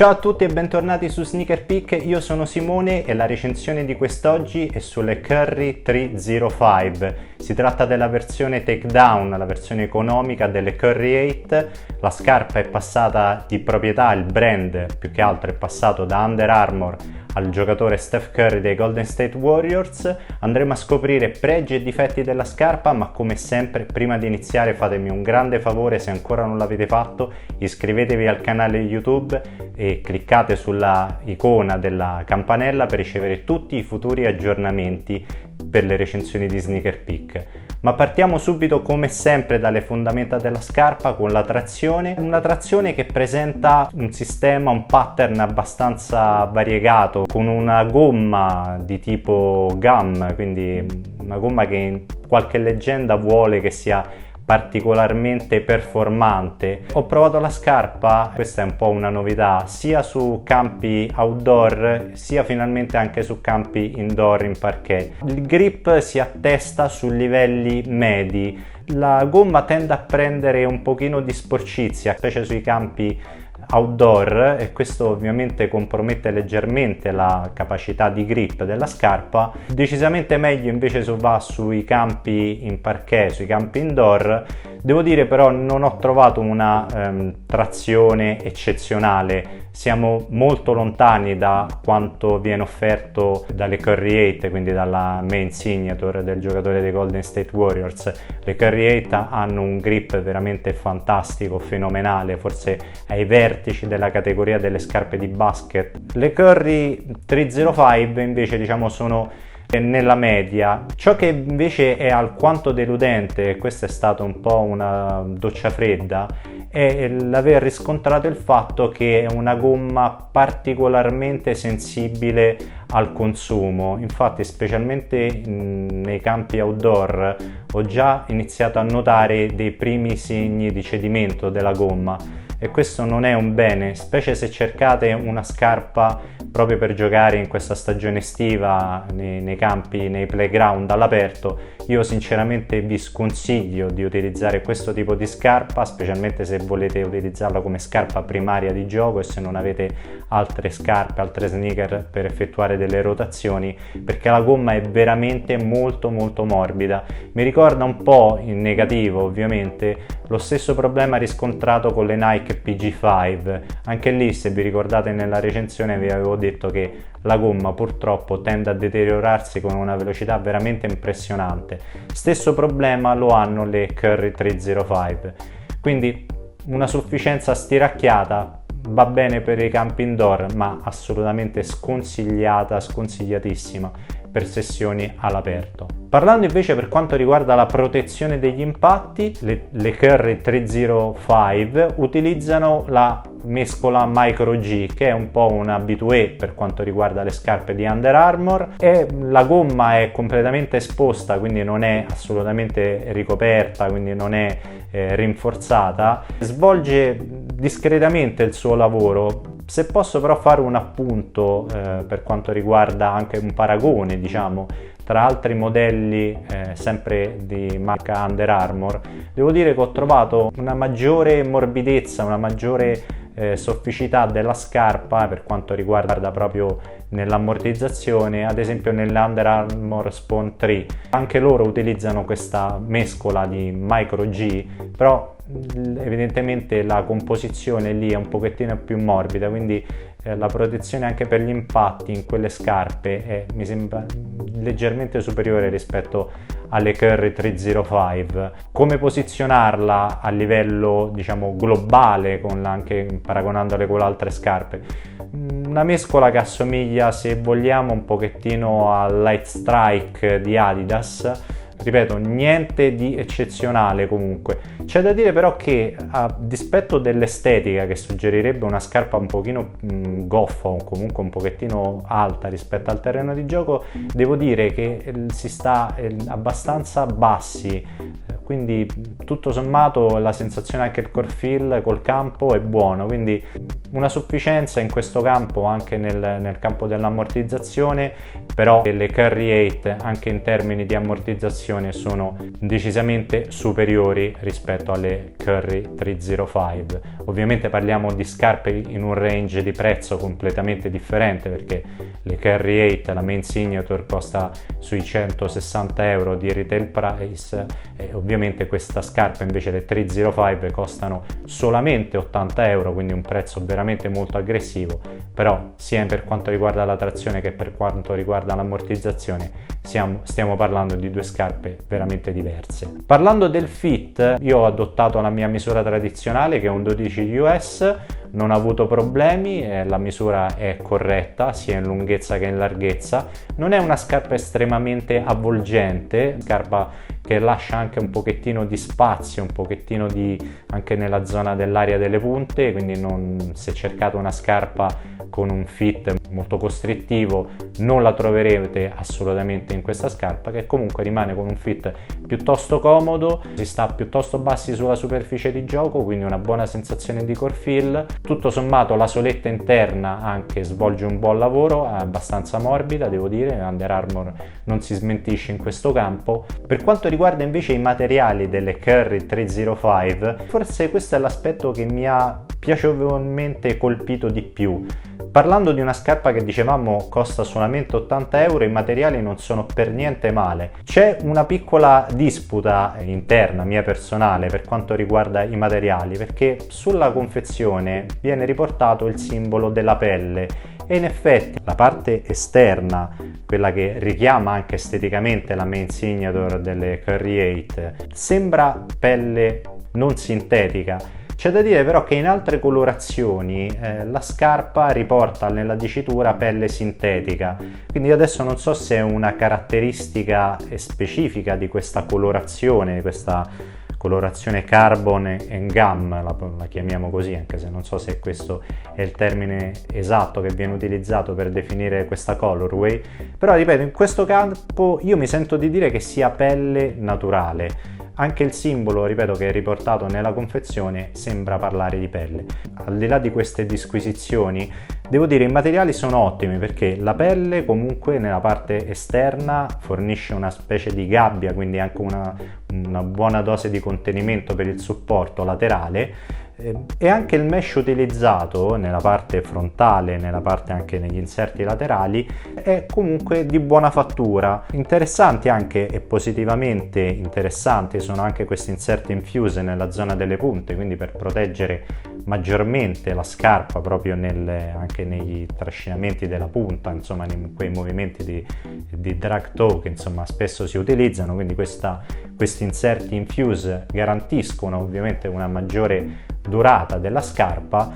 Ciao a tutti e bentornati su Sneaker Peek, io sono Simone e la recensione di quest'oggi è sulle Curry 305. Si tratta della versione takedown, la versione economica delle Curry 8. La scarpa è passata di proprietà, il brand più che altro è passato da Under Armour al giocatore Steph Curry dei Golden State Warriors. Andremo a scoprire pregi e difetti della scarpa, ma come sempre prima di iniziare fatemi un grande favore, se ancora non l'avete fatto iscrivetevi al canale YouTube e cliccate sulla icona della campanella per ricevere tutti i futuri aggiornamenti per le recensioni di Sneaker Peek. Ma partiamo subito come sempre dalle fondamenta della scarpa con la trazione, una trazione che presenta un sistema, un pattern abbastanza variegato, con una gomma di tipo gum, quindi una gomma che qualche leggenda vuole che sia particolarmente performante. Ho provato la scarpa, questa è un po' una novità, sia su campi outdoor sia finalmente anche su campi indoor in parquet. Il grip si attesta su livelli medi, la gomma tende a prendere un pochino di sporcizia, specie sui campi outdoor, e questo ovviamente compromette leggermente la capacità di grip della scarpa. Decisamente meglio invece se va sui campi in parquet, sui campi indoor. Devo dire però non ho trovato una trazione eccezionale, siamo molto lontani da quanto viene offerto dalle Curry 8, quindi dalla main signature del giocatore dei Golden State Warriors. Le Curry 8 hanno un grip veramente fantastico, fenomenale, forse ai vertici della categoria delle scarpe di basket. Le Curry 305 invece sono nella media. Ciò che invece è alquanto deludente, e questa è stata un po' una doccia fredda, è l'aver riscontrato il fatto che è una gomma particolarmente sensibile al consumo. Infatti, specialmente nei campi outdoor, ho già iniziato a notare dei primi segni di cedimento della gomma, e questo non è un bene, specie se cercate una scarpa proprio per giocare in questa stagione estiva nei campi, nei playground all'aperto. Io sinceramente vi sconsiglio di utilizzare questo tipo di scarpa, specialmente se volete utilizzarla come scarpa primaria di gioco e se non avete altre scarpe, altre sneaker per effettuare delle rotazioni, perché la gomma è veramente molto morbida. Mi ricorda un po', in negativo ovviamente, lo stesso problema riscontrato con le Nike PG5. Anche lì, se vi ricordate, nella recensione vi avevo detto che la gomma purtroppo tende a deteriorarsi con una velocità veramente impressionante. Stesso problema lo hanno le Curry 305, quindi una sufficienza stiracchiata va bene per i campi indoor, ma assolutamente sconsigliatissima per sessioni all'aperto. Parlando invece per quanto riguarda la protezione degli impatti, le Curry 305 utilizzano la mescola Micro G, che è un po' un habitué per quanto riguarda le scarpe di Under Armour, e la gomma è completamente esposta, quindi non è assolutamente ricoperta, quindi non è rinforzata, svolge discretamente il suo lavoro. Se posso però fare un appunto per quanto riguarda anche un paragone tra altri modelli sempre di marca Under Armour, devo dire che ho trovato una maggiore morbidezza, una maggiore sofficità della scarpa per quanto riguarda proprio nell'ammortizzazione, ad esempio nell'Under Armour Spawn 3. Anche loro utilizzano questa mescola di Micro G, però evidentemente la composizione lì è un pochettino più morbida, quindi la protezione anche per gli impatti in quelle scarpe mi sembra leggermente superiore rispetto alle Curry 305. Come posizionarla a livello globale, anche paragonandole con le altre scarpe? Una mescola che assomiglia, se vogliamo, un pochettino al Light Strike di Adidas. Ripeto, niente di eccezionale comunque. C'è da dire però che, a dispetto dell'estetica che suggerirebbe una scarpa un pochino goffa o comunque un pochettino alta rispetto al terreno di gioco, devo dire che si sta abbastanza bassi quindi tutto sommato la sensazione, anche il core feel col campo è buono, quindi una sufficienza in questo campo, anche nel campo dell'ammortizzazione, però le Curry 8 anche in termini di ammortizzazione sono decisamente superiori rispetto alle Curry 305. Ovviamente parliamo di scarpe in un range di prezzo completamente differente, perché le Curry 8, la main signature, costa sui 160 euro di retail price, e ovviamente questa scarpa invece, le 305, costano solamente 80 euro, quindi un prezzo veramente molto aggressivo. Però sia per quanto riguarda la trazione che per quanto riguarda l'ammortizzazione stiamo parlando di due scarpe veramente diverse. Parlando del fit, io ho adottato la mia misura tradizionale, che è un 12 US, non ho avuto problemi, la misura è corretta sia in lunghezza che in larghezza. Non è una scarpa estremamente avvolgente, scarpa che lascia anche un pochettino di spazio, un pochettino anche nella zona dell'area delle punte, quindi se cercate una scarpa con un fit molto costrittivo non la troverete assolutamente in questa scarpa, che comunque rimane con un fit piuttosto comodo, si sta piuttosto bassi sulla superficie di gioco, quindi una buona sensazione di core feel. Tutto sommato la soletta interna anche svolge un buon lavoro, è abbastanza morbida, devo dire, Under Armour non si smentisce in questo campo. Per quanto riguarda invece i materiali delle Curry 305, forse questo è l'aspetto che mi ha piacevolmente colpito di più. Parlando di una scarpa che dicevamo costa solamente 80 euro, i materiali non sono per niente male. C'è una piccola disputa interna mia personale per quanto riguarda i materiali, perché sulla confezione viene riportato il simbolo della pelle e in effetti la parte esterna, quella che richiama anche esteticamente la main signature delle Curry 8, sembra pelle non sintetica. C'è da dire però che in altre colorazioni la scarpa riporta nella dicitura pelle sintetica, quindi adesso non so se è una caratteristica specifica di questa colorazione, carbon and gum, la chiamiamo così, anche se non so se questo è il termine esatto che viene utilizzato per definire questa colorway, però ripeto, in questo campo io mi sento di dire che sia pelle naturale. Anche il simbolo, ripeto, che è riportato nella confezione sembra parlare di pelle. Al di là di queste disquisizioni, devo dire i materiali sono ottimi, perché la pelle comunque nella parte esterna fornisce una specie di gabbia, quindi anche una buona dose di contenimento per il supporto laterale, e anche il mesh utilizzato nella parte frontale, nella parte anche negli inserti laterali, è comunque di buona fattura. Interessanti anche, e positivamente interessanti, sono anche questi inserti infuse nella zona delle punte, quindi per proteggere maggiormente la scarpa proprio anche negli trascinamenti della punta, insomma in quei movimenti di drag toe che insomma spesso si utilizzano. Quindi questi inserti infuse garantiscono ovviamente una maggiore durata della scarpa.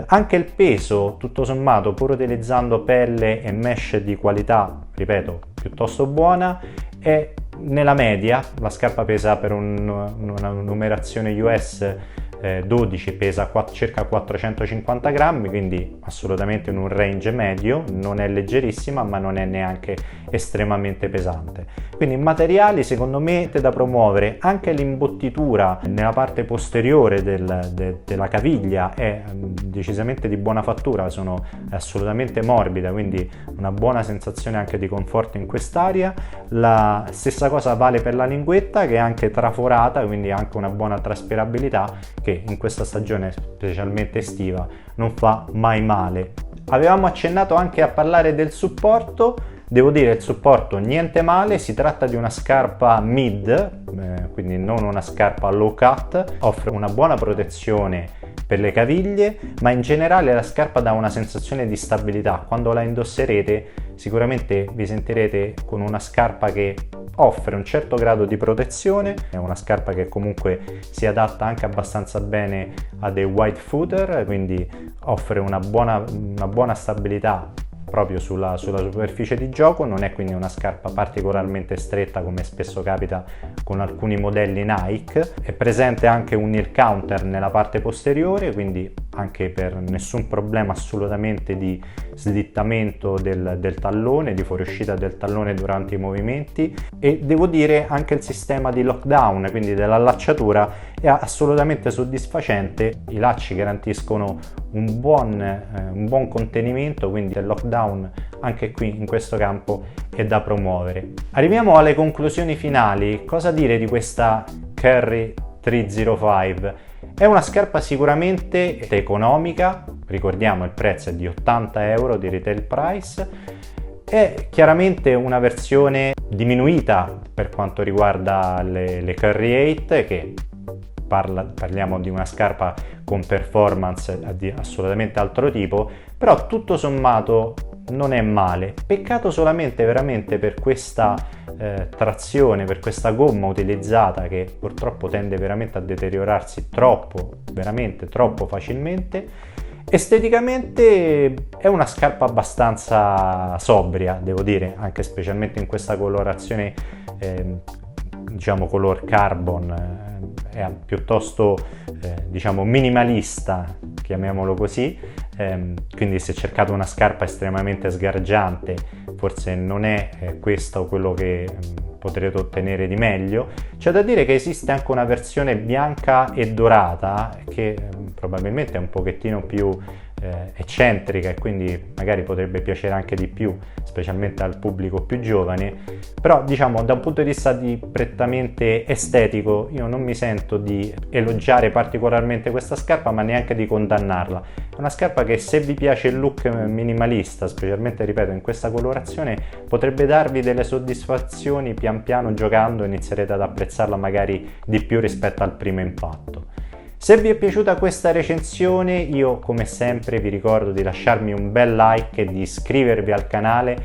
Anche il peso, tutto sommato, pur utilizzando pelle e mesh di qualità, ripeto, piuttosto buona, è nella media. La scarpa pesa, per una numerazione US 12, pesa circa 450 grammi, quindi assolutamente in un range medio, non è leggerissima ma non è neanche estremamente pesante. Quindi materiali secondo me da promuovere. Anche l'imbottitura nella parte posteriore della caviglia è decisamente di buona fattura, sono assolutamente morbida, quindi una buona sensazione anche di conforto in quest'area. La stessa cosa vale per la linguetta, che è anche traforata, quindi anche una buona traspirabilità, che in questa stagione specialmente estiva non fa mai male. Avevamo accennato anche a parlare del supporto. Devo dire, il supporto niente male, si tratta di una scarpa mid, quindi non una scarpa low cut, offre una buona protezione per le caviglie, ma in generale la scarpa dà una sensazione di stabilità. Quando la indosserete sicuramente vi sentirete con una scarpa che offre un certo grado di protezione, è una scarpa che comunque si adatta anche abbastanza bene a dei wide footer, quindi offre una buona stabilità proprio sulla superficie di gioco. Non è quindi una scarpa particolarmente stretta come spesso capita con alcuni modelli Nike. È presente anche un heel counter nella parte posteriore, quindi anche per nessun problema assolutamente di slittamento del tallone, di fuoriuscita del tallone durante i movimenti, e devo dire anche il sistema di lockdown, quindi dell'allacciatura, è assolutamente soddisfacente. I lacci garantiscono un buon contenimento, quindi il lockdown anche qui in questo campo è da promuovere. Arriviamo alle conclusioni finali. Cosa dire di questa Curry 305? È una scarpa sicuramente economica, ricordiamo il prezzo è di 80 euro di retail price, è chiaramente una versione diminuita per quanto riguarda le Curry 8, che parliamo di una scarpa con performance di assolutamente altro tipo, però tutto sommato non è male. Peccato solamente veramente per questa trazione, per questa gomma utilizzata, che purtroppo tende veramente a deteriorarsi veramente troppo facilmente. Esteticamente è una scarpa abbastanza sobria, devo dire, anche specialmente in questa colorazione diciamo color carbon, è piuttosto diciamo minimalista, chiamiamolo così, quindi se cercate una scarpa estremamente sgargiante forse non è questo quello che potrete ottenere di meglio. C'è da dire che esiste anche una versione bianca e dorata che probabilmente è un pochettino più eccentrica e quindi magari potrebbe piacere anche di più, specialmente al pubblico più giovane, però diciamo da un punto di vista prettamente estetico io non mi sento di elogiare particolarmente questa scarpa, ma neanche di condannarla. È una scarpa che, se vi piace il look minimalista, specialmente ripeto in questa colorazione, potrebbe darvi delle soddisfazioni. Pian piano giocando inizierete ad apprezzarla magari di più rispetto al primo impatto. Se vi è piaciuta questa recensione, io come sempre vi ricordo di lasciarmi un bel like e di iscrivervi al canale.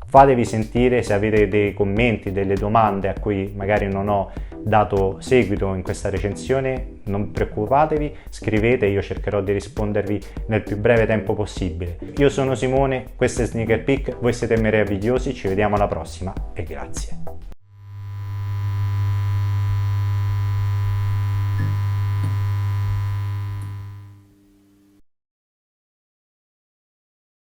Fatevi sentire se avete dei commenti, delle domande a cui magari non ho dato seguito in questa recensione. Non preoccupatevi, scrivete, io cercherò di rispondervi nel più breve tempo possibile. Io sono Simone, questo è Sneaker Peek, voi siete meravigliosi, ci vediamo alla prossima e grazie.